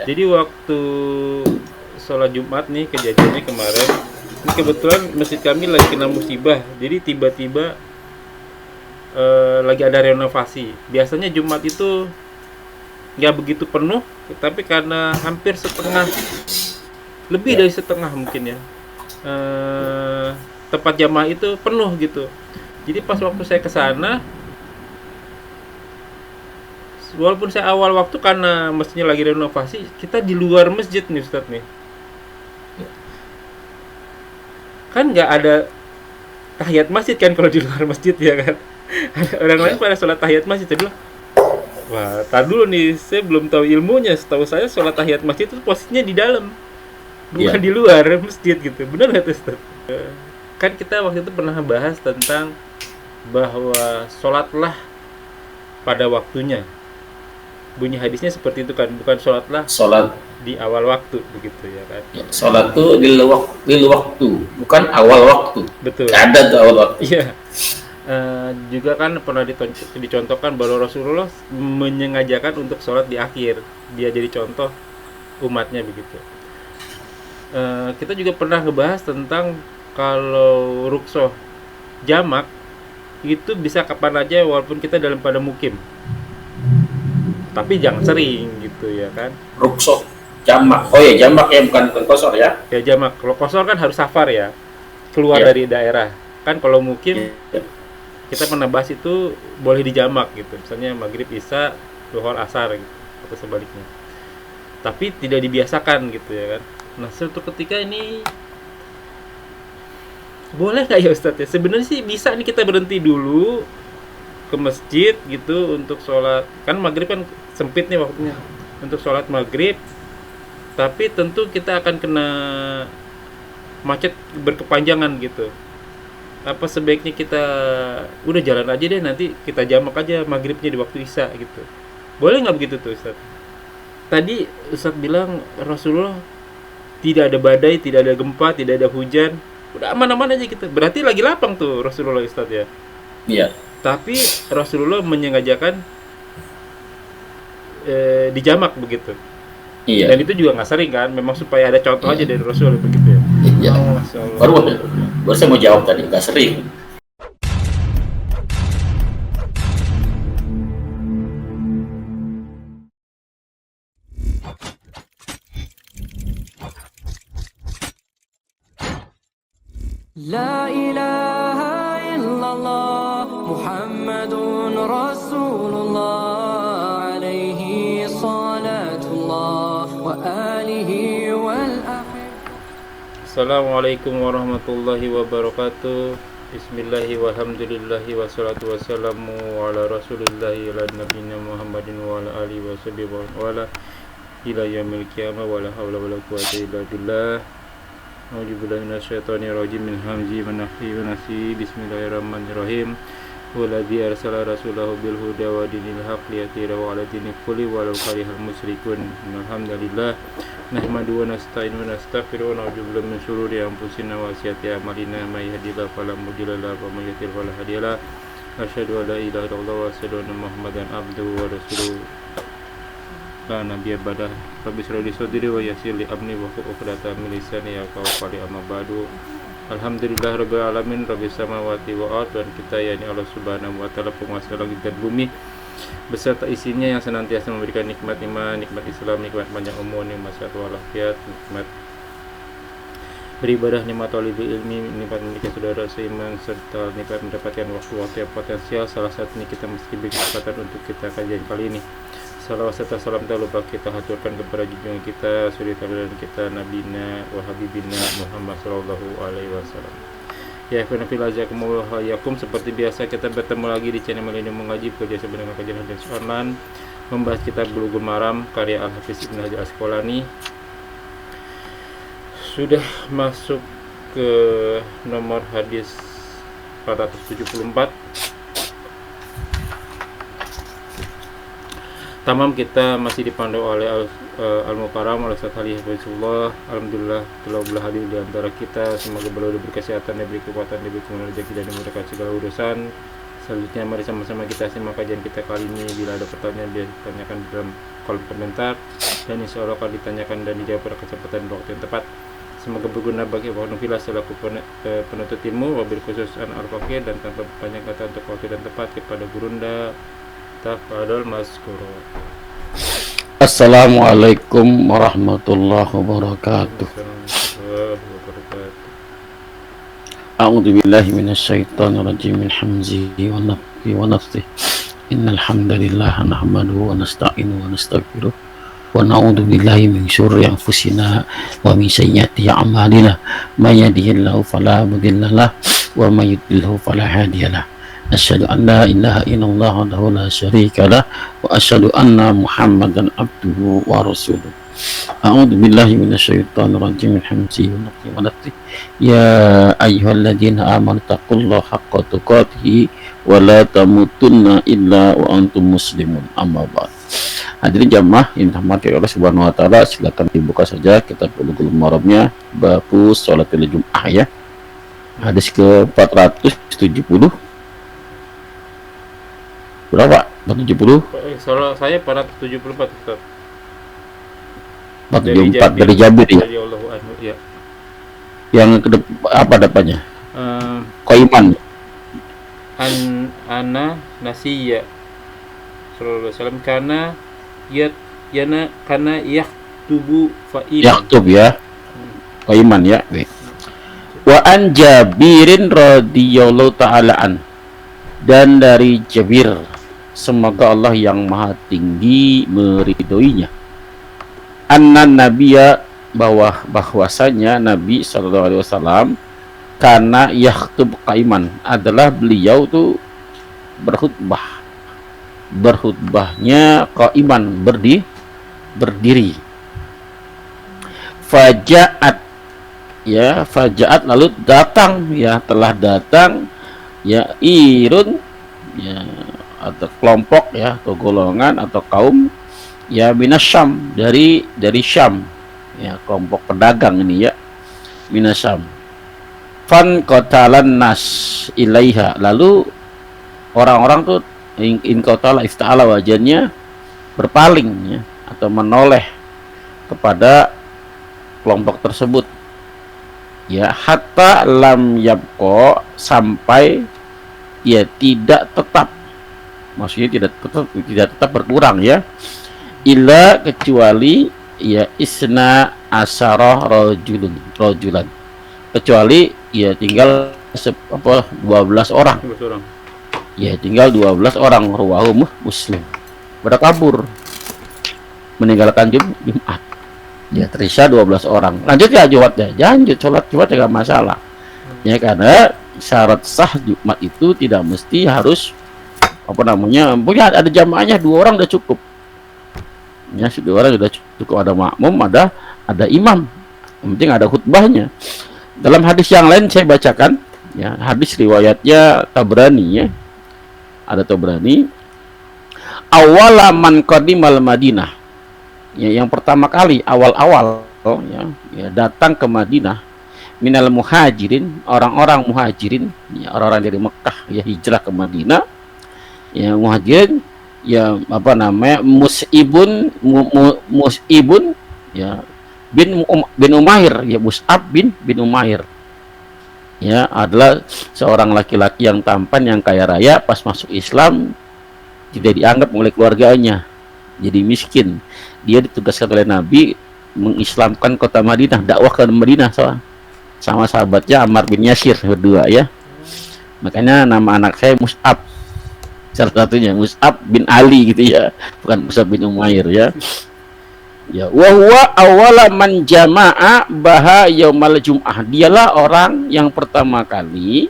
Jadi waktu sholat Jumat nih kejadiannya kemarin, ini kebetulan masjid kami lagi kena musibah. Jadi tiba-tiba lagi ada renovasi. Biasanya Jumat itu nggak begitu penuh, tapi karena hampir setengah, lebih Ya. dari setengah mungkin ya, eh, tempat jamaah itu penuh gitu. Jadi pas waktu saya ke sana, walaupun saya awal waktu karena masjidnya lagi renovasi, kita di luar masjid nih Ustadz nih. Kan nggak ada tahiyat masjid kan kalau di luar masjid ya kan. Ada orang lain Ya. pada sholat tahiyat masjid. Saya bilang, wah, tar dulu nih, saya belum tahu ilmunya. Setahu saya sholat tahiyat masjid itu posisinya di dalam, bukan Ya. di luar masjid gitu. Benar nggak tuh Ustaz? Kan kita waktu itu pernah bahas tentang bahwa sholatlah pada waktunya. Bunyi hadisnya seperti itu kan, bukan sholatlah Sholat. di awal waktu begitu ya kan. Ya. Sholat tuh di waktu, bukan awal waktu. Betul. Gak ada tuh awal waktu. Iya. Juga kan pernah dicontohkan bahwa Rasulullah menyengajakan untuk sholat di akhir. Dia jadi contoh umatnya begitu. Kita juga pernah ngebahas tentang kalau ruksoh jamak itu bisa kapan aja walaupun kita dalam pada mukim. Tapi jangan sering gitu ya kan. Rukshoh jamak. Oh ya, jamak ya, bukan kosor ya. Ya jamak. Kalau kosor kan harus safar ya. Keluar Ya. dari daerah. Kan kalau mukim Ya. kita pernah bahas itu boleh dijamak gitu. Misalnya maghrib, isya, duhur, asar gitu, atau sebaliknya. Tapi tidak dibiasakan gitu ya kan. Nah, suatu ketika ini boleh nggak ya Ustadz ya? Sebenarnya sih bisa nih kita berhenti dulu ke masjid gitu untuk sholat. Kan maghrib kan sempit nih waktunya untuk sholat maghrib. Tapi tentu kita akan kena macet berkepanjangan gitu. Apa sebaiknya kita udah jalan aja deh, nanti kita jamak aja maghribnya di waktu isya gitu. Boleh nggak begitu tuh Ustadz? Tadi Ustadz bilang Rasulullah tidak ada badai, tidak ada gempa, tidak ada hujan, udah aman-aman aja gitu. Berarti lagi lapang tuh Rasulullah Ustadz ya. Iya. Tapi Rasulullah menyengajakan dijamak begitu. Dan Iya. itu juga nggak sering kan, memang supaya ada contoh aja dari Rasul begitu ya. Iya. Oh, Masya Allah. Baru saya mau jawab tadi, nggak sering. لا إله إلا الله محمد رسول الله عليه صلاة الله وآله والأحبة. Assalamualaikum warahmatullahi wabarakatuh. Bismillahi walhamdulillahi wassalatu wassalamu ala rasulillahi ala nabiyina Muhammadin wa ala alihi wa sahbihi wa ala ila yaumil qiyamah wa la hawla wa la quwwata illa billah. A'udzubillahi minasyaitonir rajim min hamzi wa nafthihi wa nafsihi. Bismillahirrahmanirrahim. Walladzi arsala rasulahu bil huda wa dinil haqq liyudhhirahu 'ala dini kulli walau karihal musyrikun. Alhamdulillah nahmadu wa nasta'inu wa nastaghfiru wa na'udzu billahi min shururi anfusina wa sayyiati a'malina may yahdihillahu fala mudilla lahu wa may yudhlil fala hadiya lahu. Asyhadu an la ilaha illallah wa asyhadu anna Muhammadan abduhu wa rasuluh. La nabiyya ba'dah. Rabbi shrah li sadri wa yassir li amri wahlul 'uqdatam min lisani yafqahu qawli. Amma ba'du. Alhamdulillah rabbil alamin, rabbis samawati wal ardh. Dan kita yakni Allah Subhanahu wa taala, penguasa langit dan bumi beserta isinya, yang senantiasa memberikan nikmat iman, nikmat Islam, nikmat panjang umur, nikmat sehat walafiat, nikmat beribadah, nikmat talibul ilmi, nikmat memiliki saudara seiman, serta nikmat mendapatkan waktu-waktu yang potensial. Salah satunya kita mesti beri kesempatan untuk kita kajian kali ini. Salawat serta salam tak lupa kita haturkan kepada junjungan kita, suri tauladan kita, nabina wa habibina Muhammad sallallahu alaihi wasallam. Ya, yakum, seperti biasa kita bertemu lagi di channel Milenium Mengaji, kerja dengan kajian hadis online, membahas kitab Bulughul Maram karya Al-Hafiz Ibnu Hajar Asqalani. Sudah masuk ke nomor hadis 474. Tamam, kita masih dipandu oleh Al-Mukarram oleh Ustaz Ali Hafizullah. Alhamdulillah telah hadir di antara kita. Semoga beliau diberi kesehatan, diberi kekuatan, diberi kemudahan rezeki, dan dimudahkan segala urusan. Selanjutnya mari sama-sama kita simak kajian kita kali ini. Bila ada pertanyaan biar ditanyakan di dalam kolom komentar, dan insya Allah akan ditanyakan dan dijawab pada kesempatan waktu yang tepat. Semoga berguna bagi Wahnufillah selaku penuntut ilmu, wabil khusus an al-fakir, dan tanpa banyak kata untuk waktu dan tepat kepada Gurunda. Tafadhol maskuro. Assalamualaikum warahmatullahi wabarakatuh. A'udzu billahi minasyaitonir rajim. Min hamzihi wa nafthihi wa nafthihi. Innal hamdalillah nahmaduhu wa nasta'inuhu wa nastaghfiruh wa na'udzu billahi min syurri anfusina wa min sayyiati a'malina. May yahdihillahu fala mudilla lahu wa may yudlilhu fala hadiya lahu. Asyhadu an la ilaha illallah wahdahu la syarika lah wa asyhadu anna Muhammadan abduhu wa rasuluh. A'udzu billahi minasyaitonir rajim. Min hamzihi wa nafthihi wa nafthihi. Ya ayyuhalladzina amanu taqullaha haqqa tuqatih wa la tamutunna illa wa antum muslimun. Amma ba'd. Hadirin jamaah yang dirahmati Allah Subhanahu wa taala, silakan dibuka saja kitab Bulughul Maramnya bab sholatil Jum'ah ya. Hadis ke 470. Berapa? 470? Salah saya 474 Ustaz. 474 dari Jabir ya. Dari Allahu anhu ya. Yang apa depannya? Qaiman. Ana nasiya sallallahu alaihi wasallam karena yaktubu fa'il. Yaktub ya. Qaiman ya. Wa an Jabirin radhiyallahu ta'ala an. Dan dari Jabir, semoga Allah yang maha tinggi meridhoinya, anna nabiyya, bahwasanya Nabi sallallahu alaihi wasallam karena yakhtub qaiman, adalah beliau tuh berkhutbahnya qaiman, berdiri. Fajaat lalu datang ya, telah datang ya irun ya, atau kelompok ya, atau golongan atau kaum ya, minasyam, dari Syam ya, kelompok pedagang ini ya, minasyam. Fan qatalan nas ilaiha, lalu orang-orang tuh in qatala ifta'ala, wajahnya berpaling ya, atau menoleh kepada kelompok tersebut ya, hatta lam yabqa, sampai ya tidak tetap, maksudnya tidak tetap berkurang ya, illa, kecuali ya isna asyara rajulan, kecuali ya tinggal 12 orang ya, tinggal 12 orang. Rawahu Muslim. Pada kabur, meninggalkan Jumat ya, tersisa 12 orang. Lanjut ya Jumatnya, lanjut sholat Jumat tidak masalah ya, karena syarat sah Jumat itu tidak mesti harus punya ada jamaahnya 2 orang udah cukup ya, 2 orang sudah cukup, ada makmum, ada imam, yang penting ada khutbahnya. Dalam hadis yang lain saya bacakan ya, hadis riwayatnya Tabrani ya, ada Tabrani. Awalaman qadimal Madinah ya, yang pertama kali awal-awal ya datang ke Madinah, minal muhajirin, orang-orang muhajirin ya, orang-orang dari Mekah ya, hijrah ke Madinah ya, muhajirin ya, Mus'ibun ya bin Umair ya, Mus'ab bin Umair ya, adalah seorang laki-laki yang tampan, yang kaya raya. Pas masuk Islam tidak dianggap oleh keluarganya, jadi miskin. Dia ditugaskan oleh Nabi mengislamkan kota Madinah, dakwah ke Madinah sama sahabatnya Ammar bin Yasir berdua ya. Makanya nama anak saya Mus'ab, salah satunya Mus'ab bin Ali gitu ya, bukan Mus'ab bin Umair ya. Ya, wa huwa awwala man jama'a baha yaumal Jum'ah. Dialah orang yang pertama kali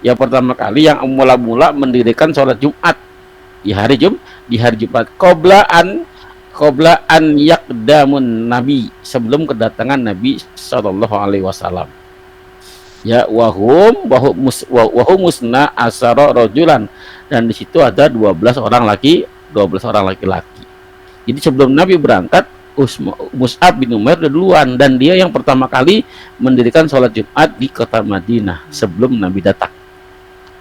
yang mula-mula mendirikan sholat Jumat di hari Jumat. Qabla an yaqdamun Nabi, sebelum kedatangan Nabi sallallahu alaihi wasallam. Ya, wahum musna asara rajulan, dan di situ ada 12 orang laki-laki. Jadi sebelum Nabi berangkat, Mus'ab bin Umair udah duluan, dan dia yang pertama kali mendirikan sholat Jumat di kota Madinah sebelum Nabi datang.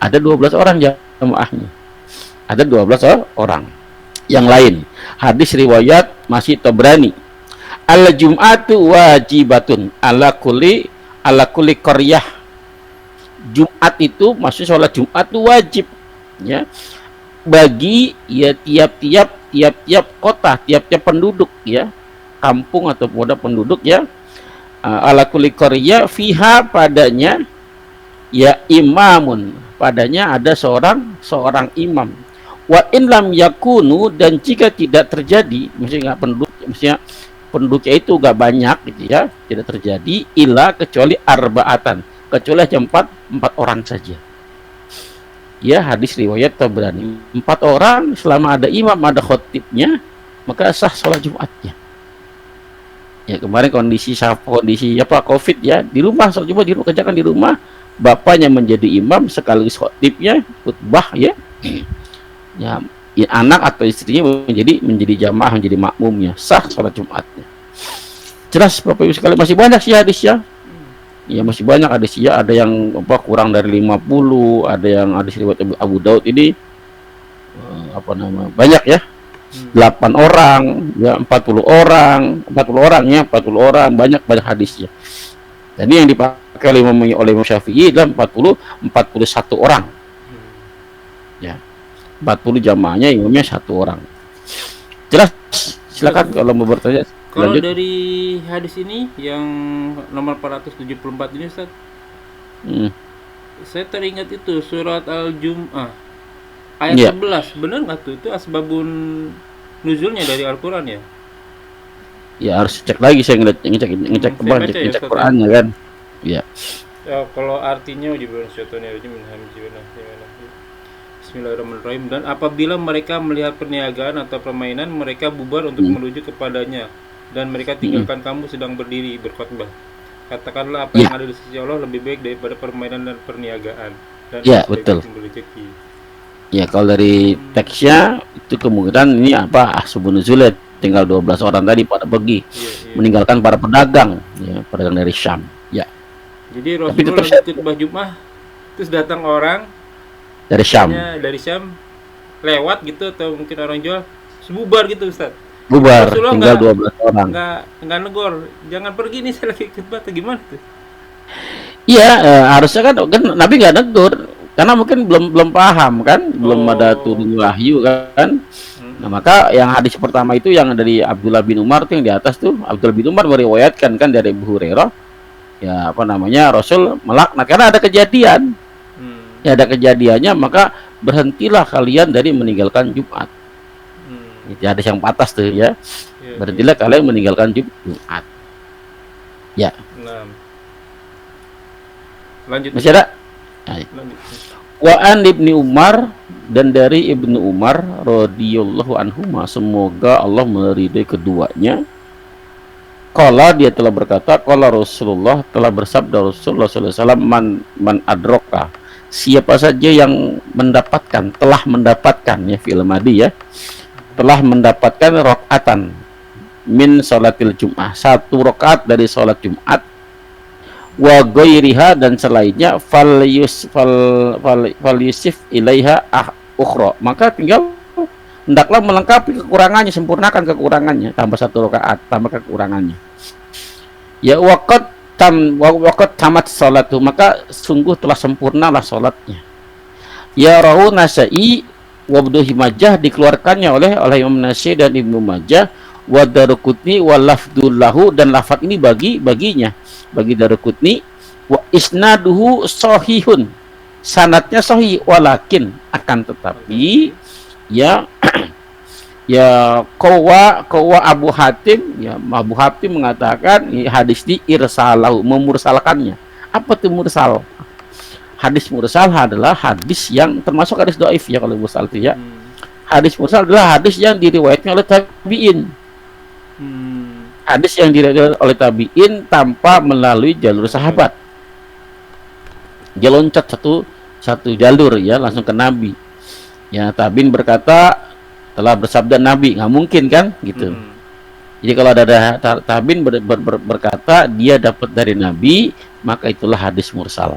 Ada 12 orang ya, jamaahnya. Ada 12 orang. Yang lain, hadis riwayat masih Tabrani. Al Jum'atu wajibatun ala kulli qaryah. Jumat itu maksud sholat Jumat itu wajib ya bagi ya tiap-tiap kota, tiap-tiap penduduk ya, kampung atau penduduk ya. Ala kulli qaryah fiha padanya ya imamun, padanya ada seorang imam. Wa in lam yakunu, dan jika tidak terjadi, mestinya penduduknya itu gak banyak gitu ya, tidak terjadi illa kecuali arba'atan, kecuali hanya empat orang saja. Ya, hadis riwayat Tabrani. 4 orang selama ada imam, ada khotibnya, maka sah sholat Jumatnya. Ya, kemarin kondisi Covid ya, di rumah sholat Jumat, kerjakan di rumah, bapaknya menjadi imam sekaligus khotibnya khutbah ya. Ya, anak atau istrinya menjadi jamaah, menjadi makmumnya, sah sholat Jumatnya. Jelas Bapak Ibu sekalian, masih banyak sih hadisnya. Ya masih banyak hadisnya, ada yang kurang dari 50, ada yang hadis riwayat Abu Daud ini banyak ya. 8 orang, ya 40 orang ya, 40 orang, banyak hadisnya. Jadi yang dipakai oleh Imam Syafi'i adalah 41 orang. Ya. 40 jamaahnya, imamnya 1 orang. Jelas? Silakan kalau mau bertanya. Kalau Lanjut. dari hadis ini yang nomor 474 ini Ustaz, saya teringat itu surat Al-Jum'ah ayat 11. Benar nggak tuh? Itu asbabun nuzulnya dari Al-Quran ya? Ya harus cek lagi, saya ngecek Qurannya kan. Ya. Kalau artinya Bismillahirrahmanirrahim. Dan apabila mereka melihat perniagaan atau permainan, mereka bubar untuk menuju kepadanya, dan mereka tinggalkan kamu sedang berdiri berkhutbah. Katakanlah apa yang ada di sisi Allah lebih baik daripada permainan dan perniagaan, dan betul. rezeki. Ya, kalau dari teksnya itu kemungkinan ini asbabun nuzul, tinggal 12 orang tadi pada pergi meninggalkan para pedagang ya, pedagang dari Syam. Ya. Jadi Rasulullah lagi khutbah Jumat, terus datang orang dari Syam lewat gitu, atau mungkin orang jual sebubar gitu Ustaz. Bubar, tinggal 12 orang. Enggak negor, jangan pergi nih, saya lagi khutbah, atau gimana tuh? Iya, harusnya kan Nabi nggak negur karena mungkin belum paham kan, belum ada turun wahyu kan. Nah, maka yang hadis pertama itu yang dari Abdullah bin Umar tuh, yang di atas tuh, Abdullah bin Umar meriwayatkan kan dari Abu Hurairah ya, Rasul melaknat karena ada kejadian. Ya, ada kejadiannya, maka berhentilah kalian dari meninggalkan Jumat. Itu ada yang atas tuh ya. Berhentilah kalian meninggalkan Jumat. Ya. Lanjut. Masih ada? Wa an Ibnu Umar, dan dari Ibnu Umar radhiyallahu anhuma, semoga Allah meridai keduanya. Qala, dia telah berkata, qala Rasulullah, telah bersabda Rasulullah sallallahu alaihi wasallam, man adroka, siapa saja yang telah mendapatkan ya, fi'il madhi ya, telah mendapatkan rakaatan min salatil Jum'ah, 1 rakaat dari salat Jumat, wa ghairiha, dan selainnya, fal yusif ilaiha ukhra, maka hendaklah melengkapi kekurangannya, sempurnakan kekurangannya, tambah 1 rakaat, tambah kekurangannya. Ya waqat tamat salatu, maka sungguh telah sempurnalah salatnya. Ya rahu Nasa'i wa Ibnu Majah, dikeluarkannya oleh Imam Nasa'i dan Ibnu Majah, wa Daruqutni wa lafdullahu, dan lafaz ini bagi Daruqutni, wa isnaduhu sahihun, sanadnya sahih, walakin akan tetapi ya Qawa Abu Hatim mengatakan hadis ini irsalahu, memursalkannya. Apa itu mursal? Hadis mursal adalah hadis yang termasuk hadis dhaif ya, kalau mursal itu ya. Hadis mursal adalah hadis yang diriwayatkan oleh tabi'in. Hadis yang diriwayatkan oleh tabi'in tanpa melalui jalur sahabat. Dia loncat satu jalur ya, langsung ke Nabi. Ya, tabi'in berkata telah bersabda Nabi, nggak mungkin kan gitu. Jadi kalau ada tabi'in berkata dia dapat dari Nabi, maka itulah hadis mursal.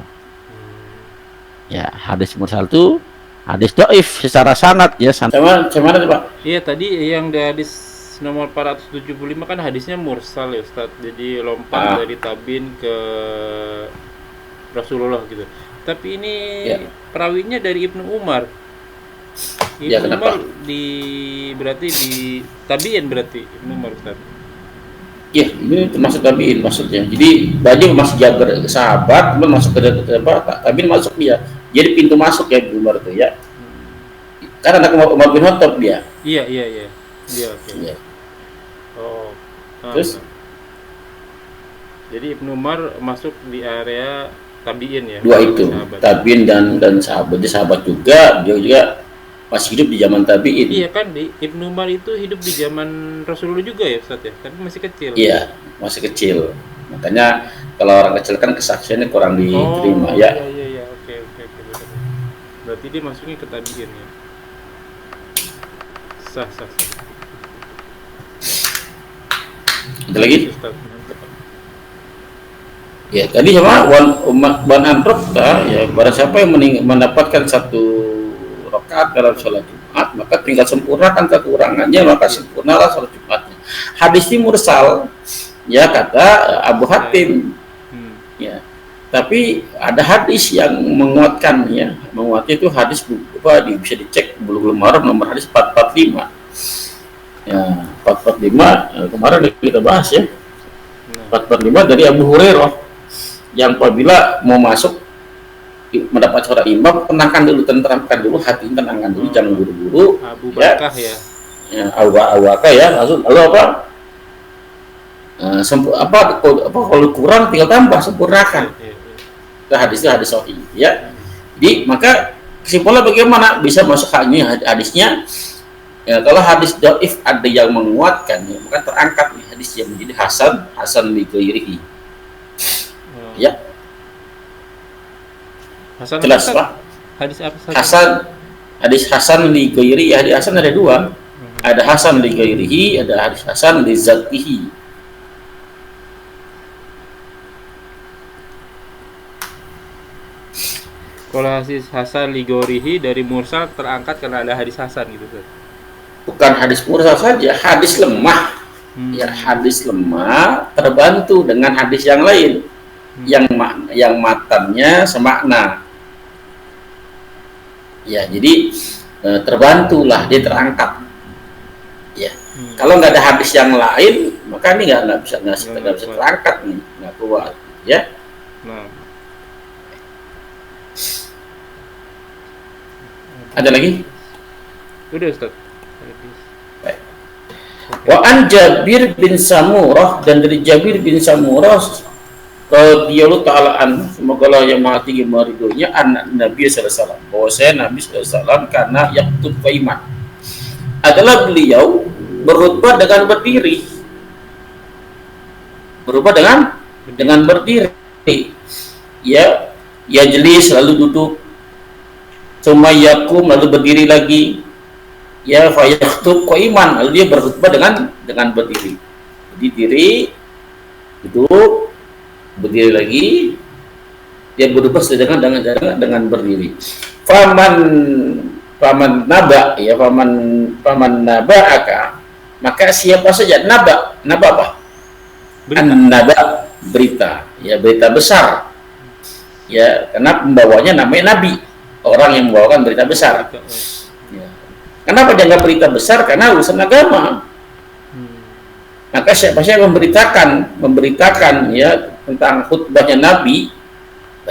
Ya, hadis mursal itu hadis dhaif secara sanad ya. Sama mana tuh Pak? Iya, tadi yang di hadis nomor 475 kan hadisnya mursal ya Ustaz. Jadi lompat dari tabiin ke Rasulullah gitu. Tapi ini perawinya dari Ibnu Umar. Ya, Ibnu kenapa? Umar berarti di tabiin berarti Ibnu Umar Ustaz. Ya, ini termasuk tabiin maksudnya. Jadi banyak masuk Jabir sahabat, kemudian masuk ke tabiin masuk dia. Jadi pintu masuk ya Ibnu Umar itu ya. Karena anak Umar bin Khattab dia. Iya. Iya, oke. Ya. Oh. Terus? Jadi Ibnu Umar masuk di area tabiin ya. Dua itu, sahabat. tabiin dan sahabat. Dia sahabat juga, dia juga masih hidup di zaman tabiin. Iya kan, Ibnu Umar itu hidup di zaman Rasulullah juga ya Ustaz ya, tapi masih kecil. Iya, masih kecil. Makanya kalau orang kecil kan kesaksiannya kurang diterima ya. Iya, oke, betul. Berarti dia masuknya ke tabiin ya. Sah. Ada lagi? Ustaz, mantap. Ya, tadi sama wan anrokta ya, barang siapa yang mendapatkan satu rakaat dalam sholat Jumat, maka tinggal sempurnakan kekurangannya, maka sempurnalah sholat Jumatnya. Hadis ini mursal, ya kata Abu Hatim, ya. Tapi ada hadis yang menguatkan, ya, menguatnya itu hadis bisa dicek Bulughul Maram nomor hadis 445. Ya, 445 kemarin kita bahas ya. 445 dari Abu Hurairah, yang apabila mau masuk mendapat suara imam, tenteramkan dulu hati, tenangkan dulu, jangan buru-buru. Abu Bakar ya. Abu Bakar ya, lalu apa? Kalau kurang tinggal tambah, sempurnakan. Hadisnya hadis sahih ya. Jadi maka kesimpulannya bagaimana bisa masuk hadisnya? Ya, kalau hadis dhaif ada yang menguatkan, ya, maka terangkat nih hadis yang menjadi hasan li ghairihi. Ya. Hasan Jelas Ustaz, Pak? hadis apa saja? Hadis hasan li ghairihi, hadis hasan ada dua. Ada hasan li ghairihi, ada hadis hasan li zatihi. Kalau hadis Hasan ligorihi dari mursal terangkat karena ada hadis Hasan gitu Ustaz. Bukan hadis mursal saja, hadis lemah. Ya, hadis lemah terbantu dengan hadis yang lain yang matannya semakna. Ya, jadi terbantulah, dia terangkat. Ya, kalau nggak ada hadis yang lain, maka ini nggak bisa terangkat nih, nggak kuat. Ya. Nah. Ada lagi? Udah Ustaz. Wa an Jabir bin Samurah, dan dari Jabir bin Samurah radhiyallahu ta'ala anhu, semoga Allah yang Maha Tinggi meridhoinya, anak Nabi sallallahu alaihi wasallam, bahwa saya Nabi sallallahu alaihi wasallam karena yaktub qaiman, adalah beliau berkhutbah dengan berdiri. Berkhutbah dengan berdiri. Ya, jelis lalu duduk, summa yakum lalu berdiri lagi, ya fa yaktub qaiman, lalu dia berkhutbah dengan berdiri. Diri, duduk, berdiri lagi, dia berkhutbah dengan berdiri. Faman naba, ya faman naba'aka, maka siapa saja naba apa? Naba, berita, ya berita besar. Ya, karena pembawanya namanya nabi, orang yang membawakan berita besar. Ya. Kenapa dianggap berita besar? Karena urusan agama. Maka siapa saja memberitakan ya tentang khutbahnya Nabi,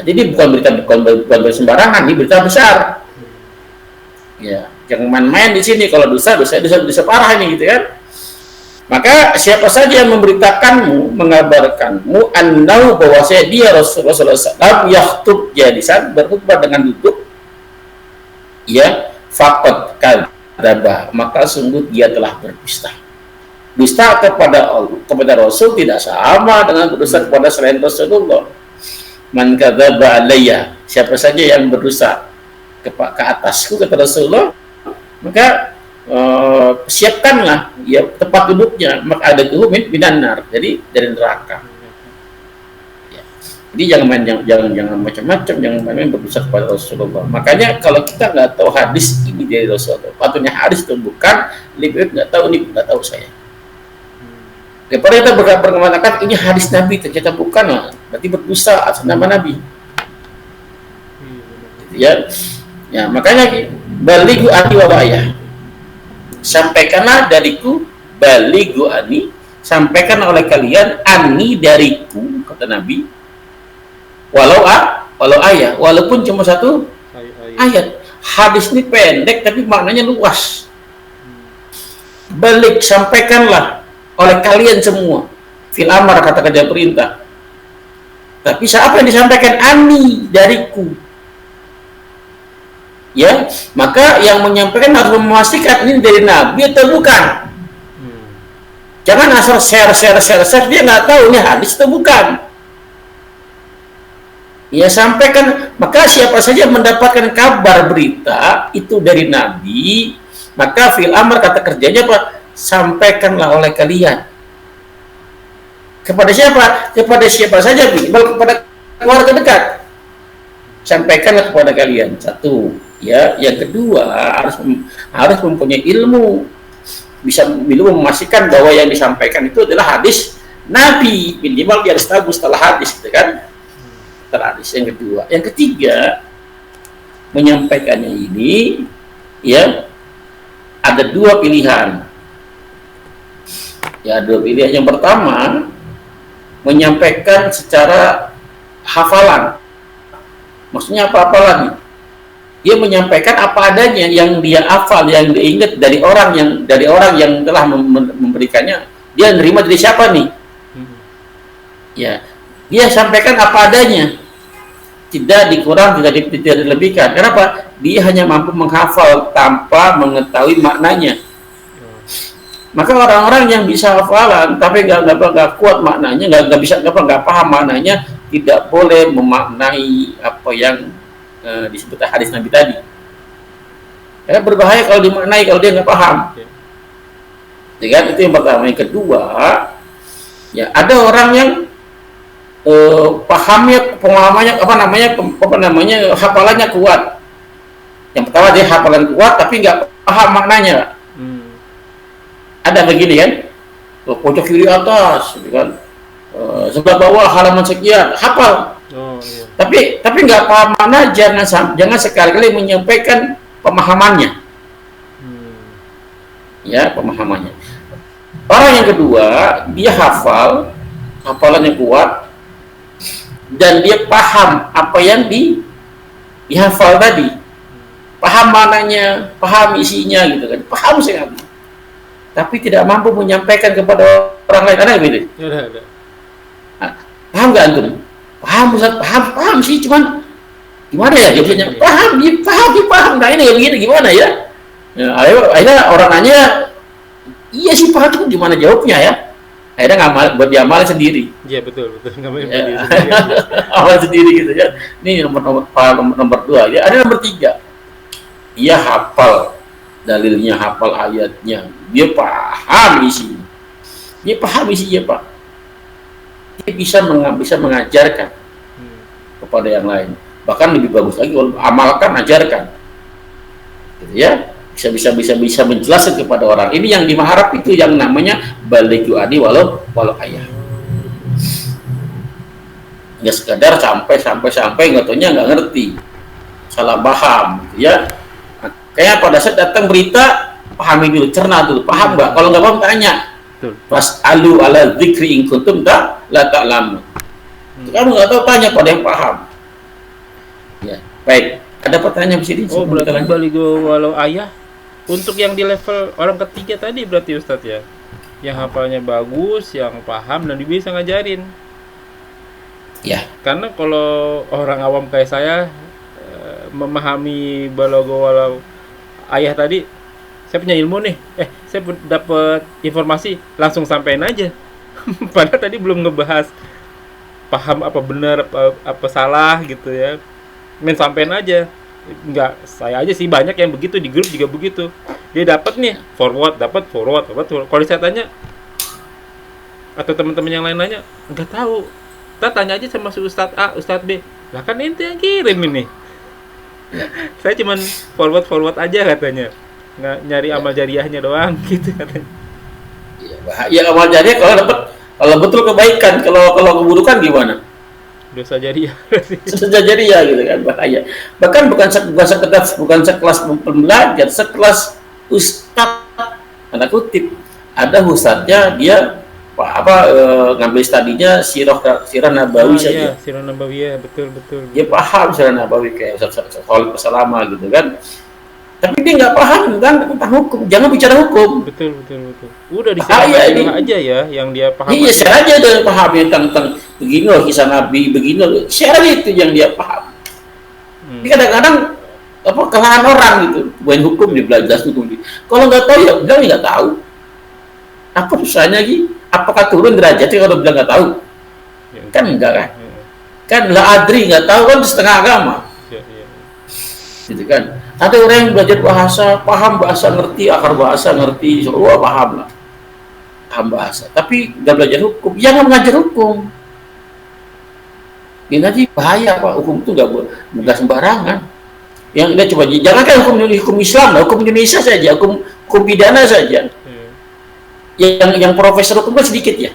jadi bukan berita sembarangan, ini berita besar. Ya, jangan main-main di sini. Kalau dosa parah ini, gitu kan? Maka siapa saja yang memberitakanmu, mengabarkanmu, annau bahwa dia Rasulullah SAW yaktub jalisan, berkhutbah dengan duduk, ya faqad kadzaba, maka sungguh dia telah berdusta. Dusta kepada Rasul tidak sama dengan berdusta kepada selain Rasulullah. Man kadzaba alayya, siapa saja yang berdusta ke atasku, kata Rasulullah, maka siapkanlah ya tempat duduknya, maka ada minan nar, jadi dari neraka. Ya. Jadi jangan macam-macam, jangan main berdosa kepada Rasulullah. Makanya kalau kita nggak tahu hadis ini dari Rasulullah, patutnya hadis itu bukan, lebih baik nggak tahu ini, nggak tahu saya. Daripada kita mengatakan ini hadis Nabi, ternyata bukan, lah, berarti berdosa atas nama Nabi. Ya, makanya balighu ani wa ayah. Sampaikanlah dariku, balighu ani, sampaikan oleh kalian ani dariku, kata Nabi. Walau ayah, walaupun cuma satu ayat. Hadis ini pendek tapi maknanya luas. Balik, sampaikanlah oleh kalian semua. Fil amar, kata kerja perintah. Tapi siapa yang disampaikan? Ani, dariku. Ya, maka yang menyampaikan harus memastikan ini dari Nabi atau bukan. Jangan asal share, dia nggak tahu ini hadis atau bukan. Ya, sampaikan. Maka siapa saja mendapatkan kabar berita itu dari Nabi, maka fil amr, kata kerjanya apa? Sampaikanlah oleh kalian. Kepada siapa? Kepada siapa saja, kepada keluarga dekat. Sampaikanlah kepada kalian. Satu, ya. Yang kedua, harus mempunyai ilmu, bisa memastikan bahwa yang disampaikan itu adalah hadis Nabi. Minimal dia harus tahu setelah hadis, gitu kan? Setelah hadis. Yang kedua, yang ketiga, menyampaikannya ini, ya, ada dua pilihan. Ya, dua pilihan. Yang pertama, menyampaikan secara hafalan. Maksudnya apa-apa. Dia menyampaikan apa adanya yang dia hafal, yang dia ingat dari orang yang telah memberikannya. Dia menerima dari siapa nih? Ya, dia sampaikan apa adanya, tidak dikurang, tidak dilebihkan. Kenapa? Dia hanya mampu menghafal tanpa mengetahui maknanya. Maka orang-orang yang bisa hafalan tapi nggak kuat maknanya, nggak paham maknanya, tidak boleh memaknai apa yang disebut hadis Nabi tadi. Karena berbahaya kalau dimaknai kalau dia nggak paham. Jadi, itu yang pertama. Yang kedua, ya, ada orang yang pahamnya, pemahamannya hafalannya kuat. Yang pertama, dia hafalan kuat tapi nggak paham maknanya. Ada begini kan, pojok kiri atas, gitu kan, sebelah bawah halaman sekian, hafal. Iya. Tapi nggak paham mana, jangan sekali-kali menyampaikan pemahamannya. Ya, pemahamannya. Orang yang kedua, dia hafalannya kuat, dan dia paham apa yang dihafal tadi, paham mananya, paham isinya, gitu kan, paham sekali. Tapi tidak mampu menyampaikan kepada orang lain. Ada gitu? Ada. Paham nggak antum? Paham, Ustaz? Paham sih, cuman gimana ya jawabnya? Paham. Nah, ini begini gimana ya? Akhirnya orang nanya, iya sih paham, itu gimana jawabnya ya? Akhirnya buat dia amal sendiri. Iya, betul. Amal sendiri gitu ya. Ini nomor dua. Ya, ada nomor tiga. Dia hafal dalilnya, hafal ayatnya, dia paham isinya, Pak. Dia bisa mengajarkan kepada yang lain. Bahkan lebih bagus lagi, amalkan, ajarkan, gitu ya. Bisa menjelaskan kepada orang. Ini yang diharap itu yang namanya balighu ani walau ayah. Nggak sekadar sampai nggak taunya nggak ngerti, salah paham, gitu ya. Kayak pada saat datang berita, pahami dulu, cerna dulu, paham nggak? Kalau nggak paham tanya. Fas'alu ala dzikri in kuntum la ta'lamun. Kamu nggak tahu, tanya pada yang paham. Ya, baik. Ada pertanyaan di sini? Oh, berarti balighu walau ayah untuk yang di level orang ketiga tadi berarti Ustadz ya, yang hafalnya bagus, yang paham dan bisa ngajarin. Ya. Karena kalau orang awam kayak saya memahami balighu walau ayah tadi, saya punya ilmu nih, saya dapat informasi, langsung sampein aja. Padahal tadi belum ngebahas paham apa benar apa salah gitu ya, sampein aja. Enggak, saya aja sih banyak yang begitu, di grup juga begitu. Dia dapat nih forward. Kalau saya tanya atau teman-teman yang lain nanya, nggak tahu. Kita tanya aja sama si Ustadz A, Ustadz B. Lah kan ente yang kirim ini. Saya cuman forward aja katanya. Nggak nyari amal jariahnya doang gitu katanya. Ya, bahaya amal jariah kalau betul kebaikan, kalau keburukan gimana? Dosa jariah. Sudah jariah gitu kan, bahaya. Bahkan bukan sekelas pembelajar, sekelas ustaz, tanda kutip. Ada ustaznya dia ngambil studinya sirah Nabawi saja. Iya, sirah Nabawi, betul. Dia paham sirah Nabawi kayak Ustaz Khalid Salama gitu kan. Tapi dia nggak paham tentang hukum. Jangan bicara hukum. Betul. Udah di sirah aja ya yang dia paham. Iya, share aja dia pahamnya tentang begini loh kisah Nabi, begini loh. Share itu yang dia paham. Ini kadang-kadang kesalahan orang gitu. Bukan hukum dia belajar hukum. Kalau nggak tahu ya bilang nggak tahu. Apa susahnya lagi? Apakah turun derajatnya kalau bilang nggak tahu? Ya, Kan enggak kan? Kan la adri nggak tahu kan setengah agama. Ya. Gitu kan? Ada orang yang belajar bahasa, paham bahasa, ngerti akar bahasa, ngerti semua paham lah. Paham bahasa, tapi nggak belajar hukum. Jangan mengajar hukum. Ini nanti bahaya Pak. Hukum itu nggak sembarangan. Yang dia coba jangan kan hukum Islam, hukum Indonesia saja, hukum pidana saja. Yang profesor hukum kan sedikit ya.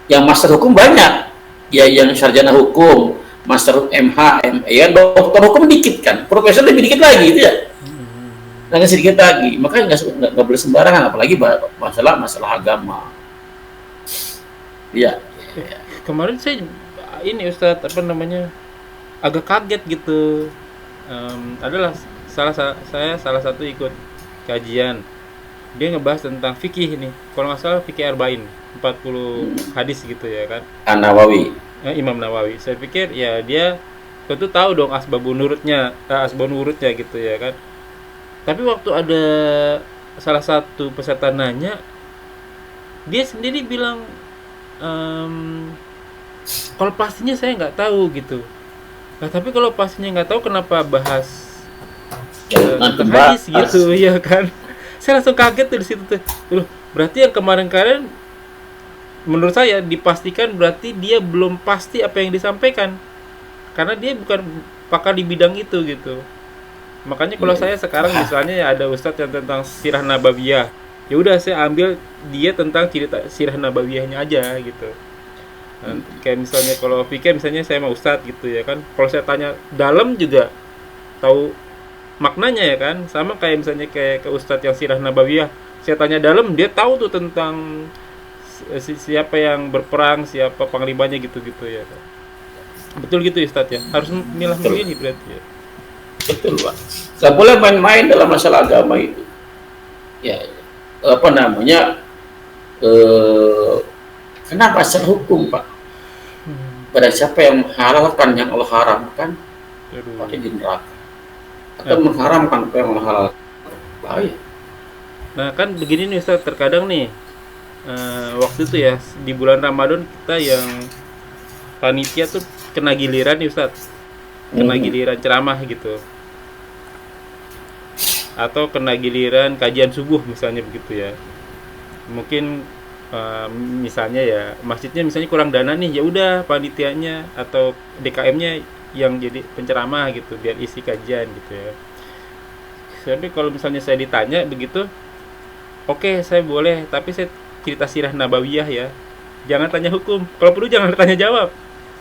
Yang master hukum banyak. Ya yang sarjana hukum, master MH, ya dokter hukum dikit kan. Profesor lebih dikit lagi itu ya. Nah, sedikit lagi. Makanya nggak boleh sembarangan apalagi masalah agama. Iya. Kemarin saya ini Ustadz agak kaget gitu. Adalah salah satu ikut kajian. Dia ngebahas tentang fikih ini. Kalau nggak salah fikih arba'in, 40 hadis gitu ya kan. An-Nawawi. Imam Nawawi. Saya pikir ya dia tentu tahu dong asbabun nurutnya gitu ya kan. Tapi waktu ada salah satu peserta nanya, dia sendiri bilang kalau pastinya saya nggak tahu gitu. Nah, tapi kalau pastinya nggak tahu kenapa bahas tentang hadis gitu ya kan. Saya langsung kaget tuh di situ tuh. Loh, berarti yang kemarin menurut saya dipastikan berarti dia belum pasti apa yang disampaikan. Karena dia bukan pakar di bidang itu gitu. Makanya kalau saya sekarang misalnya ya ada ustadz yang tentang sirah nabawiyah, ya udah saya ambil dia tentang cerita sirah nabawiyahnya aja gitu. Nah, kayak misalnya kalau fikih misalnya saya mau ustadz gitu ya kan. Kalau saya tanya dalam juga tahu maknanya ya kan, sama kayak misalnya kayak ke ustadz yang sirah nabawiyah, saya tanya dalam dia tahu tuh tentang siapa yang berperang, siapa panglimanya gitu-gitu ya kan. Betul gitu Ustadz ya, harus milah ini berarti ya. Betul Pak, nggak boleh main-main dalam masalah agama itu ya. Kenapa masalah hukum Pak? Pada siapa yang menghalalkan yang Allah haramkan pasti di neraka. Atau mengharamkan apa yang Allah halalkan, bahaya. Nah kan begini nih Ustaz, terkadang nih waktu itu ya di bulan Ramadan kita yang panitia tuh kena giliran nih Ustaz, kena giliran ceramah gitu, atau kena giliran kajian subuh misalnya begitu ya. Mungkin misalnya ya masjidnya misalnya kurang dana nih, ya udah panitianya atau DKM-nya yang jadi penceramah gitu biar isi kajian gitu ya. Jadi kalau misalnya saya ditanya begitu, oke, saya boleh, tapi saya cerita sirah nabawiyah ya. Jangan tanya hukum. Kalau perlu jangan tanya jawab.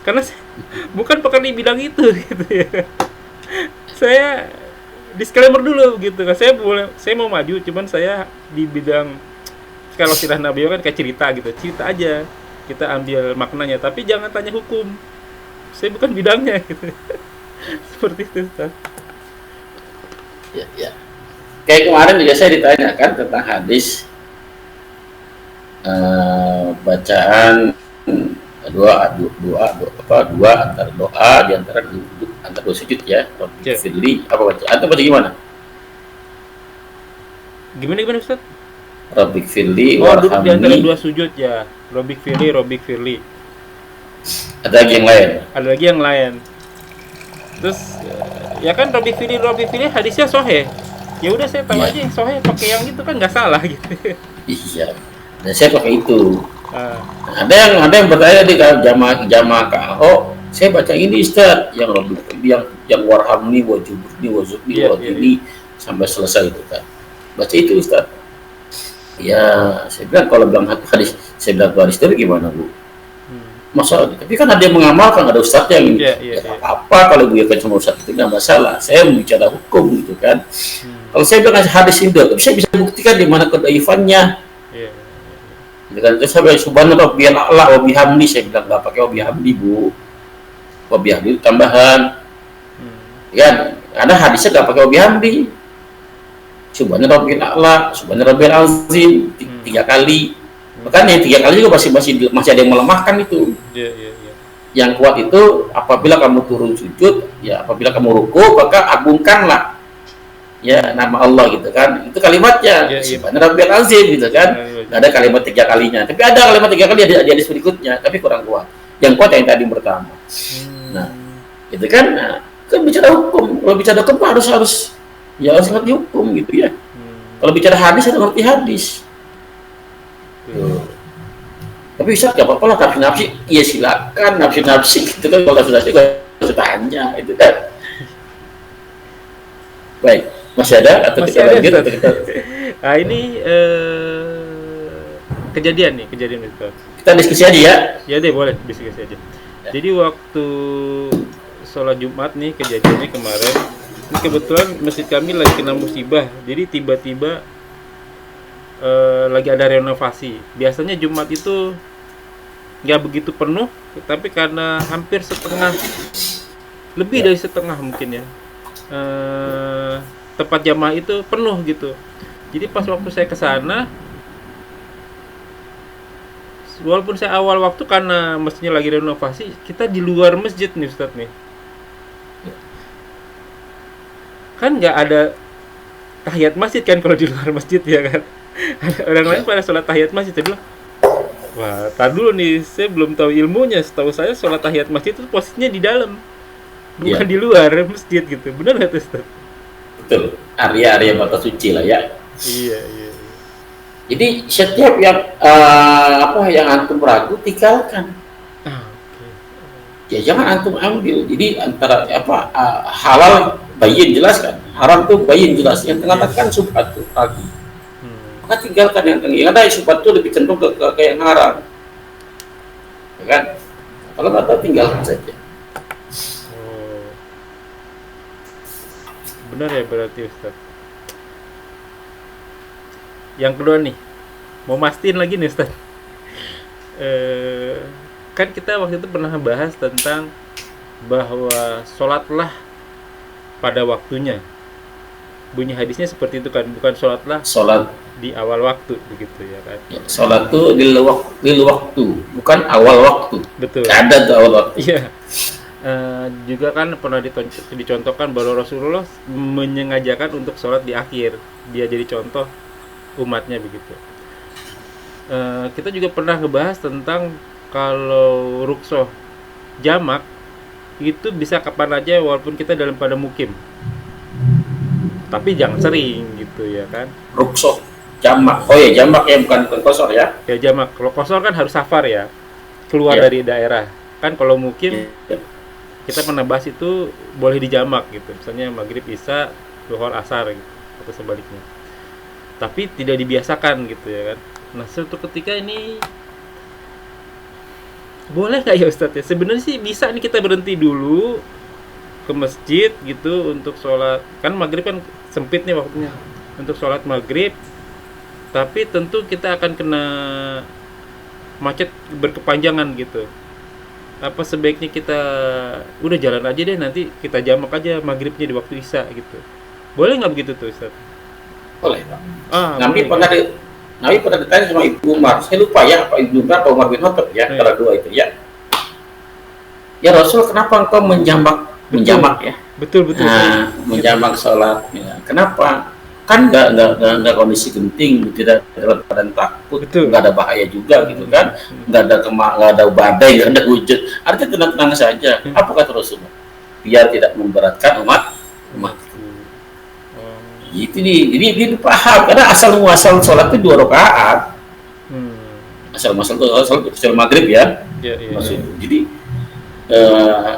Karena saya bukan pakar di bidang itu gitu ya. Saya disclaimer dulu gitu kan. Saya mau maju, cuman saya di bidang kalau sirah nabawiyah kan kayak cerita gitu. Cerita aja. Kita ambil maknanya, tapi jangan tanya hukum. Saya bukan bidangnya gitu. Seperti itu Ustaz. Ya. Kayak kemarin juga saya ditanyakan tentang hadis bacaan dua antara doa di antara dua sujud ya. Rabbi firli apa bacaan atau baca gimana? Gimana Ustaz? Rabbi firli warhamni. Di antara dua sujud ya. Rabbi firli. Ada lagi yang lain. Ada lagi yang lain. Terus ya kan Rabbi firli hadisnya sahih. Ya udah saya tahu aja yang sahih pakai yang itu kan nggak salah gitu. Iya. Dan saya pakai itu. Ah, Ada yang bertanya di jamaah KO, saya baca ini Ustaz, yang warhamni wa juburni wa zubni iya, wa iya, dini sampai selesai itu kan. Baca itu Ustaz. Ya, saya bilang kalau bilang hadis, saya bilang hadis itu gimana Bu? Masa, tapi kan ada yang mengamalkan, ada Ustaz yang iya, iya, ya, apa kalau beliau sama Ustaz itu nggak masalah. Saya bicara hukum gitu kan. Kalau saya bilang hadis itu, tapi saya bisa buktikan di mana kedaifannya. iya. Dengan itu saya subhanallah biar Allah wa bihamdi, saya bilang nggak pakai wa bihamdi Bu, wa bihamdi tambahan kan, ada hadisnya nggak pakai wa bihamdi, subhanallah biar Allah, subhanallah biar azim 3 kali, makanya 3 kali juga masih ada yang melemahkan itu. Iya, iya, iya. Yang kuat itu apabila kamu turun sujud, ya apabila kamu ruku maka agungkanlah ya nama Allah gitu kan, itu kalimatnya Iya, iya. subhanallah biar azim gitu kan. Iya, iya. Nggak ada kalimat 3 kalinya, tapi ada kalimat 3 kali di hadis berikutnya, tapi kurang kuat. Yang kuat yang tadi pertama. Nah, itu kan, kan bicara hukum. Kalau bicara hukum harus ngerti hukum gitu ya. Kalau bicara hadis harus ngerti hadis. Tapi bisa nggak apa-apa lah nafsi, iya silakan nafsi gitu kan, kalau sudah tanya itu kan. Baik, masih ada atau Masih kita ada, lanjut Ustaz. atau kita Nah, ini kejadian itu. kita diskusi aja ya. Ya deh, boleh diskusi aja. Jadi waktu sholat Jumat nih, kejadiannya kemarin, ini kebetulan masjid kami lagi kena musibah. Jadi tiba-tiba lagi ada renovasi. Biasanya Jumat itu nggak begitu penuh, tapi karena hampir setengah, lebih dari setengah mungkin ya, tempat jamaah itu penuh gitu. Jadi pas waktu saya ke sana, walaupun saya awal waktu karena masjidnya lagi renovasi, kita di luar masjid nih Ustadz nih. Kan nggak ada tahiyat masjid kan kalau di luar masjid ya kan. Ada orang lain pada sholat tahiyat masjid. Saya bilang, wah, tar dulu nih, saya belum tahu ilmunya. Setahu saya sholat tahiyat masjid itu posisinya di dalam, bukan di luar masjid gitu. Benar nggak tuh Ustadz? Betul, area-area batas suci lah ya. Iya, iya. Jadi setiap yang antum ragu tinggalkan. Ah, oke. Ya jangan antum ambil. Jadi antara halal bayin jelas kan, haram tuh bayin jelas. Yang tengah-tengah kan subhat tuh ragu. Maka tinggalkan yang ada subhat tuh lebih cenderung ke yang haram. Ya kan? Kalau nggak tahu tinggalkan saja. Oh. Benar ya berarti Ustaz. Yang kedua nih, mau mastiin lagi nih Ustaz. Kan kita waktu itu pernah bahas tentang bahwa sholatlah pada waktunya. Bunyi hadisnya seperti itu kan, bukan sholatlah Sholat di awal waktu begitu ya kan. sholat tuh lil waktu, bukan awal waktu. Betul. Nggak ada tuh awal waktu. Iya. Juga kan pernah dicontohkan bahwa Rasulullah menyengajakan untuk sholat di akhir. Dia jadi contoh umatnya begitu. Kita juga pernah ngebahas tentang kalau ruksoh jamak itu bisa kapan aja walaupun kita dalam pada mukim. Tapi jangan sering gitu ya kan. Ruksoh jamak. Oh ya jamak ya, bukan kosor ya. Ya jamak. Kalau kosor kan harus safar ya. Keluar dari daerah. Kan kalau mukim kita pernah bahas itu boleh dijamak gitu. Misalnya maghrib isya, zuhur asar gitu, atau sebaliknya. Tapi tidak dibiasakan gitu ya kan. Nah suatu ketika ini boleh nggak ya Ustadz ya? Sebenarnya sih bisa nih kita berhenti dulu ke masjid gitu untuk sholat. Kan maghrib kan sempit nih waktunya untuk sholat maghrib. Tapi tentu kita akan kena macet berkepanjangan gitu. Apa sebaiknya kita udah jalan aja deh, nanti kita jamak aja maghribnya di waktu isya gitu. Boleh nggak begitu tuh Ustaz? Boleh Pak. Boleh. Nabi pernah ditanya sama Ibnu Umar, saya lupa ya apa Ibnu Umar atau Umar bin Khattab ya, antara dua itu ya. Ya Rasul, kenapa engkau menjamak ya? Betul. Nah, menjamak sholat. Ya. Kenapa? Kan nggak kondisi genting, tidak dalam keadaan takut, nggak ada bahaya juga gitu kan, nggak ada badai, nggak ada wujud. Artinya tenang saja. Apa kata Rasulullah? Biar tidak memberatkan umat. Itu jadi dia paham, karena asal muasal sholat itu 2 rakaat. Asal-masal itu asal maghrib ya. Ya, ya, Maksud. ya. Jadi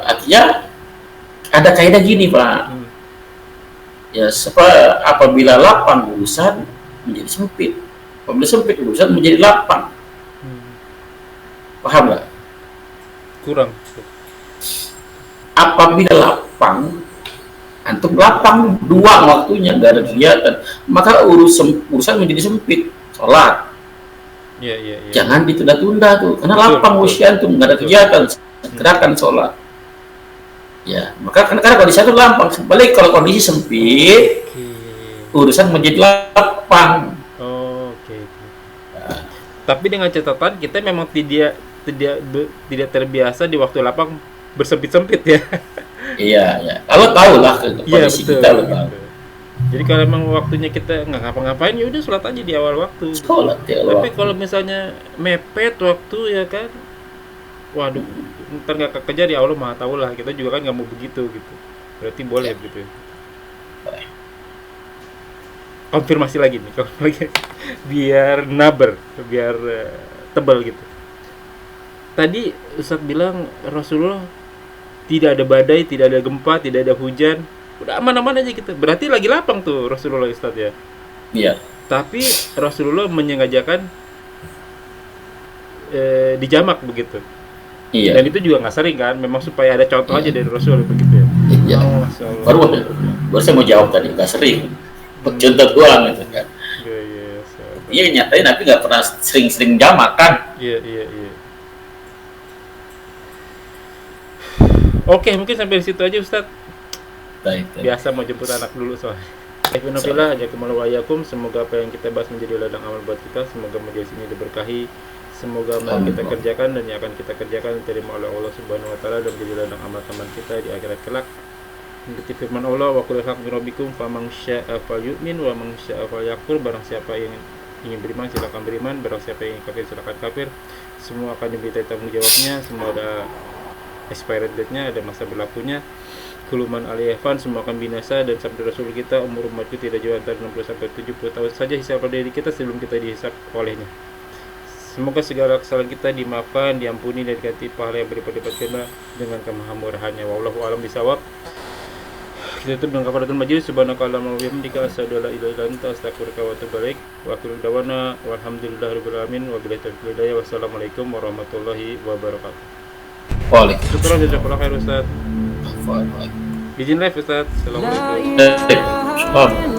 artinya ada kaidah gini Pak. Ya, apabila lapang urusan menjadi sempit. Apabila sempit urusan menjadi lapang. Paham nggak? Kurang. Apabila lapang, antum lapang dua waktunya, nggak ada kegiatan, maka urusan menjadi sempit. Sholat, Ya, ya, ya. jangan ditunda-tunda tuh, karena Betul, lapang betul. usia antum, nggak ada kegiatan, gerakan sholat. Ya, maka karena kondisi itu lapang. Sebalik kalau kondisi sempit, Oke. urusan menjadi lapang. Oh, oke, oke. Tapi dengan catatan kita memang tidak terbiasa di waktu lapang bersempit-sempit ya. Iya, ya. Kalau tahu lah Iya, kondisi betul. kita lo tahu. Gitu. Jadi kalau memang waktunya kita nggak ngapa-ngapain ya udah sholat aja di awal waktu. Sholat ya Allah. Tapi kalau misalnya mepet waktu ya kan, waduh, ntar nggak kekejar ya Allah Maha Tahu lah. Kita juga kan nggak mau begitu gitu. Berarti boleh gitu. Konfirmasi lagi nih, biar naber, biar tebal gitu. Tadi Ustadz bilang Rasulullah tidak ada badai, tidak ada gempa, tidak ada hujan, udah aman-aman aja gitu. Berarti lagi lapang tuh Rasulullah Ustadz ya. Iya. Tapi Rasulullah menyengajakan dijamak begitu. Iya. Dan itu juga nggak sering kan, memang supaya ada contoh aja dari Rasul begitu ya. Iya. Oh, Masya Allah. Baru saya mau jawab tadi, nggak sering. Contoh doang gitu kan. Iya, iya, sahabat. Iya nyatain, tapi nggak pernah sering-sering jamak kan. Iya, iya, iya. Oke, mungkin sampai di situ aja Ustadz. Baik. Biasa mau jemput anak dulu soalnya. Alhamdulillah, jazakumullahu. Semoga apa yang kita bahas menjadi ladang amal buat kita. Semoga majelis ini diberkahi. Semoga apa yang kita kerjakan dan yang akan kita kerjakan diterima oleh Allah Subhanahu wa taala dan menjadi ladang amal teman kita di akhirat kelak. Mengikuti firman Allah, wa qul haq min rabbikum faman syaa'a falyu'min wa man syaa'a falyakfur. Barang siapa yang ingin beriman silakan beriman, barang siapa yang ingin kafir silakan kafir. Semua akan diberi tanggung jawabnya, semua ada expired date-nya, ada masa berlakunya. Kuluman aliyafan, semua akan binasa. Dan sabda Rasul kita, umur umatku tidak jauh antara 60 sampai 70 tahun saja hisab pada diri kita sebelum kita dihisab olehnya. Semoga segala kesalahan kita dimaafkan, diampuni dan diganti pahala yang berlipat-lipat ganda dengan kemahamurahannya. Wallahu a'lam bishawab. Kita tutup dengan kafaratul majlis. Subhanakallahumma wa bihamdika asyhadu an la ilaha illa anta astaghfiruka wa atubu ilaik. Wa akhiru da'wana walhamdulillahirabbil alamin wa billahi taufiq wal hidayah. Wassalamualaikum warahmatullahi wabarakatuh. Waalaikumsalam. Syukur jazakallahu khair Ustaz. Waalaikumsalam. Izin live Ustaz. Assalamualaikum. La ilaha illallah